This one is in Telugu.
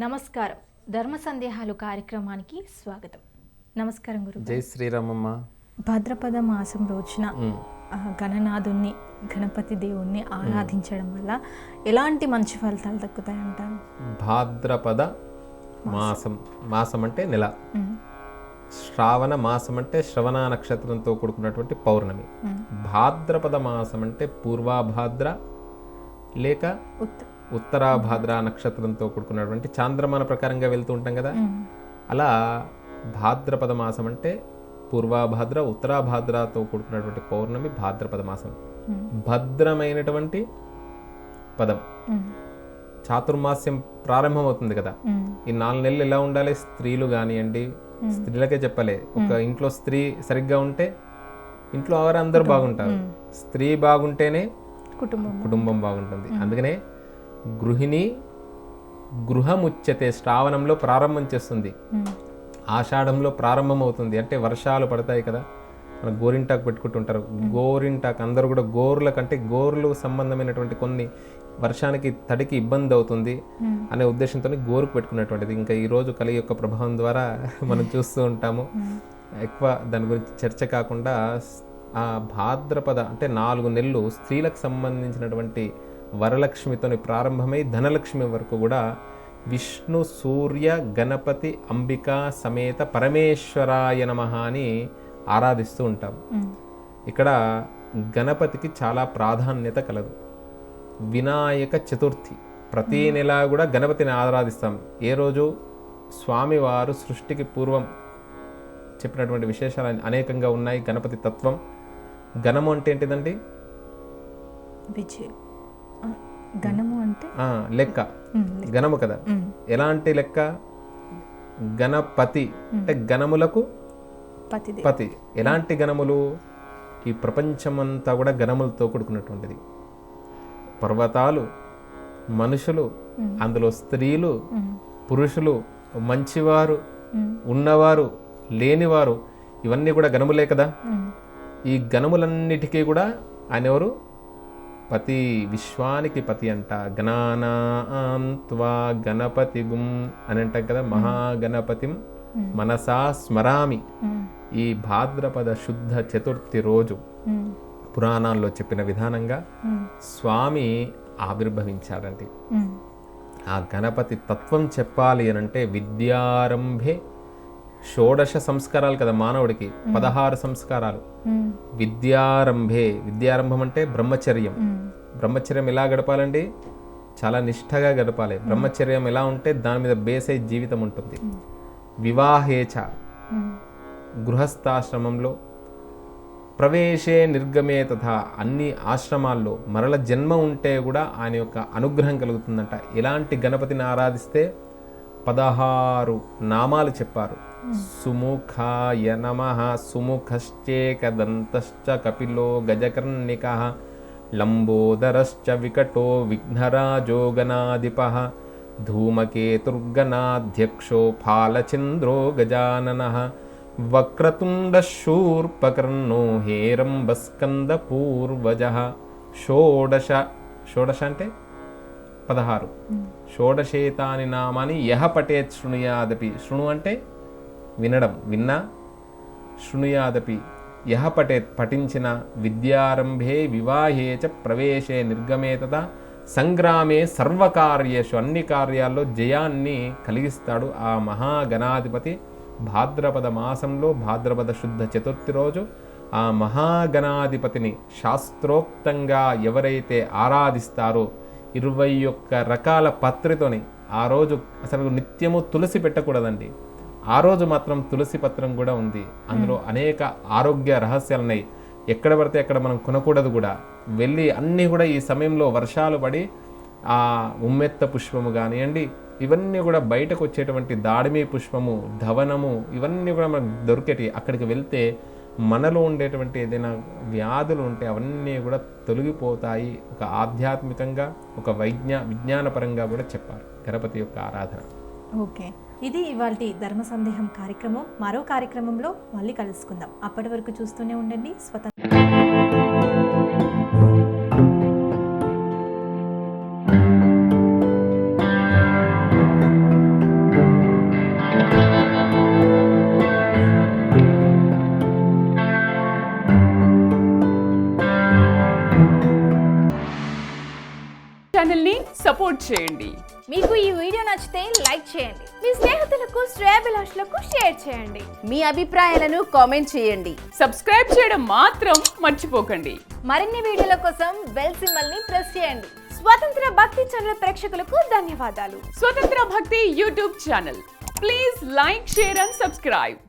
నమస్కారం. ధర్మ సందేహాలు కార్యక్రమానికి స్వాగతం. నమస్కారం గురు. జై శ్రీరామమ్మ. భాద్రపద మాసం రోజున గణనాథుణ్ణి, గణపతి దేవుణ్ణి ఆరాధించడం వల్ల ఎలాంటి మంచి ఫలితాలు దక్కుతాయంటారు? భాద్రపద మాసం, మాసం అంటే నెల. శ్రావణ మాసం అంటే శ్రవణ నక్షత్రంతో కూడుకున్నటువంటి పౌర్ణమి. భాద్రపద మాసం అంటే పూర్వాభాద్ర లేక ఉత్తరాభాద్ర నక్షత్రంతో కూడుకున్నటువంటి చాంద్రమాన ప్రకారంగా వెళ్తూ ఉంటాం కదా, అలా భాద్రపద మాసం అంటే పూర్వాభాద్ర ఉత్తరాభాద్రతో కూడుకున్నటువంటి పౌర్ణమి భాద్రపద మాసం. భద్రమైనటువంటి పదం. చాతుర్మాస్యం ప్రారంభమవుతుంది కదా, ఈ 4 నెలలు ఎలా ఉండాలి? స్త్రీలు కానివ్వండి, స్త్రీలకే చెప్పలే, ఒక ఇంట్లో స్త్రీ సరిగ్గా ఉంటే ఇంట్లో అందరూ బాగుంటారు. స్త్రీ బాగుంటేనే కుటుంబం బాగుంటుంది. అందుకనే గృహిణి గృహముచ్యతే శ్రావణంలో ప్రారంభం చేస్తుంది, ఆషాఢంలో ప్రారంభం అవుతుంది. అంటే వర్షాలు పడతాయి కదా, మన గోరింటాకు పెట్టుకుంటుంటారు. గోరింటాకు అందరూ కూడా గోర్ల కంటే గోర్లు సంబంధమైనటువంటి కొన్ని వర్షానికి తడికి ఇబ్బంది అవుతుంది అనే ఉద్దేశంతో గోరుకు పెట్టుకున్నటువంటిది. ఇంకా ఈరోజు కలి యొక్క ప్రభావం ద్వారా మనం చూస్తూ ఉంటాము. ఎక్కువ దాని గురించి చర్చ కాకుండా ఆ భాద్రపద అంటే 4 నెలలు స్త్రీలకు సంబంధించినటువంటి వరలక్ష్మితోని ప్రారంభమై ధనలక్ష్మి వరకు కూడా విష్ణు సూర్య గణపతి అంబికా సమేత పరమేశ్వరాయ నమః అని ఆరాధిస్తూ ఉంటాం. ఇక్కడ గణపతికి చాలా ప్రాధాన్యత కలదు. వినాయక చతుర్థి ప్రతి నెల కూడా గణపతిని ఆరాధిస్తాం. ఏ రోజు? స్వామివారు సృష్టికి పూర్వం చెప్పినటువంటి విశేషాలు అనేకంగా ఉన్నాయి. గణపతి తత్వం. గణము అంటే ఏంటిదండి? గణము అంటే లెక్క. గణము కదా, ఎలాంటి లెక్క? గణపతి అంటే గణములకు పతి. ఎలాంటి గణములు? ఈ ప్రపంచమంతా కూడా గణములతో కూడుకున్నటువంటిది. పర్వతాలు, మనుషులు, అందులో స్త్రీలు, పురుషులు, మంచివారు, ఉన్నవారు, లేనివారు, ఇవన్నీ కూడా గణములే కదా. ఈ గణములన్నిటికీ కూడా ఆయన ఎవరు? పతి, విశ్వానికి పతి అంట. గణానాం త్వా గణపతి గుం అని అంటాం కదా. మహాగణపతిం మనసా స్మరామి. ఈ భాద్రపద శుద్ధ చతుర్థి రోజు పురాణాల్లో చెప్పిన విధానంగా స్వామి ఆవిర్భవించాడండి. ఆ గణపతి తత్వం చెప్పాలి అనంటే విద్యారంభే షోడశ సంస్కారాలు కదా మానవుడికి, 16 సంస్కారాలు. విద్యారంభం అంటే బ్రహ్మచర్యం. బ్రహ్మచర్యం ఎలా గడపాలండి? చాలా నిష్ఠగా గడపాలి. బ్రహ్మచర్యం ఎలా ఉంటే దాని మీద బేస్ అయి జీవితం ఉంటుంది. వివాహేచ గృహస్థాశ్రమంలో, ప్రవేశే నిర్గమే తథా అన్ని ఆశ్రమాల్లో మరల జన్మ ఉంటే కూడా ఆయన యొక్క అనుగ్రహం కలుగుతుందంట. ఎలాంటి గణపతిని ఆరాధిస్తే 16 నామాలు చెప్పారు. సుముఖాయ నమః, సుముఖశ్చేకదంతశ్చ కపిలో గజకర్ణికః, లంబోదరశ్చ వికటో విఘ్నరాజో గణాధిపః, ధూమకేతుర్గణాధ్యక్షో ఫాలచంద్రో గజాననః, వక్రతుండశూర్పకర్ణో హేరంబస్కందపూర్వజః. షోడశ అంటే 16. షోడశేతాని నామాని యహ పఠేత్ శృణుయాదపి. శృణు అంటే వినడం, విన్నా. శృణుయాదపి యహ పఠేత్ పఠించిన. విద్యారంభే వివాహే చ ప్రవేశే నిర్గమే తథా సంగ్రామే సర్వకార్యేషు అన్ని కార్యాల్లో జయాన్ని కలిగిస్తాడు ఆ మహాగణాధిపతి. భాద్రపద మాసంలో భాద్రపద శుద్ధ చతుర్థి రోజు ఆ మహాగణాధిపతిని శాస్త్రోక్తంగా ఎవరైతే ఆరాధిస్తారో 21 రకాల పత్రితోని ఆ రోజు అసలు నిత్యము తులసి పెట్టకూడదండి. ఆ రోజు మాత్రం తులసి పత్రం కూడా ఉంది. అందులో అనేక ఆరోగ్య రహస్యాలు ఉన్నాయి. ఎక్కడ పడితే అక్కడ మనం కొనకూడదు కూడా. వెళ్ళి అన్నీ కూడా ఈ సమయంలో వర్షాలు పడి ఆ ఉమ్మెత్త పుష్పము కానివ్వండి, ఇవన్నీ కూడా బయటకు వచ్చేటువంటి దాడిమి పుష్పము, ధవనము, ఇవన్నీ కూడా మనకు దొరికేటి. అక్కడికి వెళ్తే మనలో ఉండేటువంటి ఏదైనా వ్యాధులు ఉంటే అవన్నీ కూడా తొలగిపోతాయి. ఒక ఆధ్యాత్మికంగా, ఒక విజ్ఞానపరంగా కూడా చెప్పారు గణపతి యొక్క ఆరాధన. ఓకే, ఇది ఇవాల్టి ధర్మ సందేహం కార్యక్రమం. మరో కార్యక్రమంలో మళ్ళీ కలుసుకుందాం. అప్పటి వరకు చూస్తూనే ఉండండి స్వతంత్ర. చేయండి. మీకు ఈ వీడియో నచ్చితే లైక్ చేయండి, మీ స్నేహితులకు శ్రేయోభిలాషులకు షేర్ చేయండి, మీ అభిప్రాయాలను కామెంట్ చేయండి. సబ్స్క్రైబ్ చేయడం మాత్రం మర్చిపోకండి. మరిన్ని వీడియోల కోసం బెల్ సింబల్ ని ప్రెస్ చేయండి. స్వతంత్ర భక్తి ఛానల్ ప్రేక్షకులకు ధన్యవాదాలు. స్వతంత్ర భక్తి YouTube channel. Please like, share and subscribe.